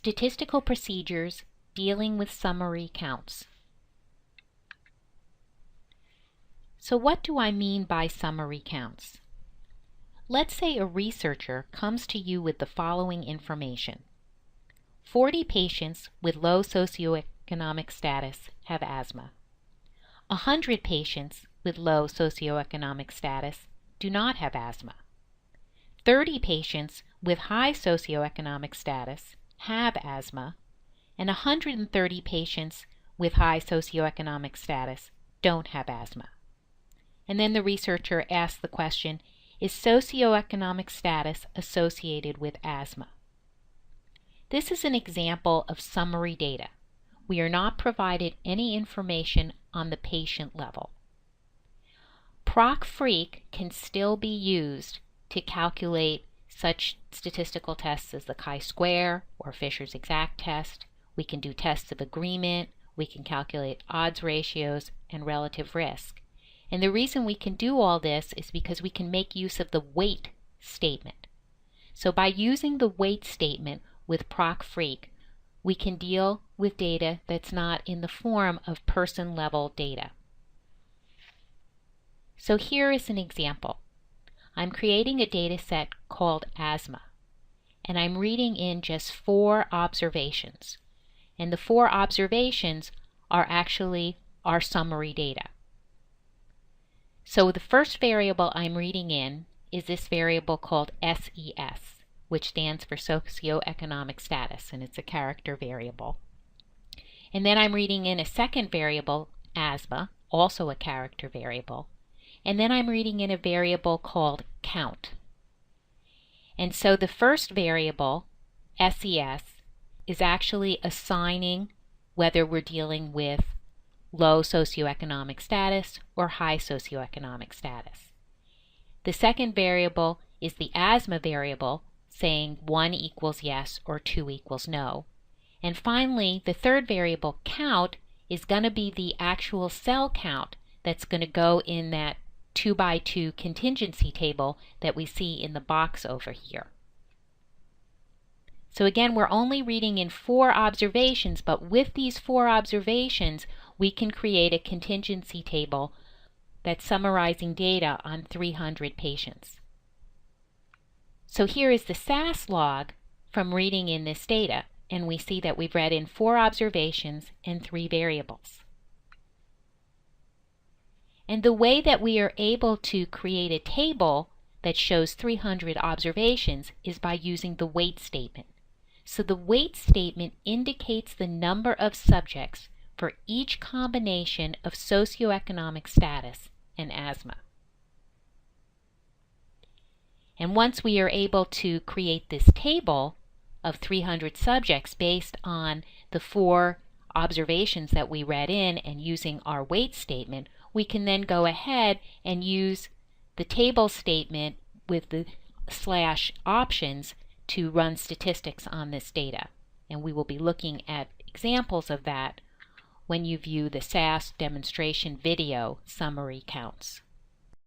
Statistical procedures dealing with summary counts. So what do I mean by summary counts? Let's say a researcher comes to you with the following information. 40 patients with low socioeconomic status have asthma. 100 patients with low socioeconomic status do not have asthma. 30 patients with high socioeconomic status have asthma, and 130 patients with high socioeconomic status don't have asthma. And then the researcher asks the question, is socioeconomic status associated with asthma? This is an example of summary data. We are not provided any information on the patient level. Proc-Freq can still be used to calculate such statistical tests as the chi-square or Fisher's exact test. We can do tests of agreement. We can calculate odds ratios and relative risk. And the reason we can do all this is because we can make use of the weight statement. So by using the weight statement with Proc-Freq, we can deal with data that's not in the form of person-level data. So here is an example. I'm creating a data set called asthma, and I'm reading in just 4 observations. And the 4 observations are actually our summary data. So the first variable I'm reading in is this variable called SES, which stands for socioeconomic status, and it's a character variable. And then I'm reading in a second variable, asthma, also a character variable. And then I'm reading in a variable called count. And so the first variable, SES, is actually assigning whether we're dealing with low socioeconomic status or high socioeconomic status. The second variable is the asthma variable, saying 1 equals yes or 2 equals no. And finally, the third variable, count, is going to be the actual cell count that's going to go in that 2x2 contingency table that we see in the box over here. So again, we're only reading in 4 observations, but with these 4 observations, we can create a contingency table that's summarizing data on 300 patients. So here is the SAS log from reading in this data, and we see that we've read in 4 observations and 3 variables. And the way that we are able to create a table that shows 300 observations is by using the weight statement. So the weight statement indicates the number of subjects for each combination of socioeconomic status and asthma. And once we are able to create this table of 300 subjects based on the 4 observations that we read in and using our weight statement, we can then go ahead and use the table statement with the /options to run statistics on this data. And we will be looking at examples of that when you view the SAS demonstration video summary counts.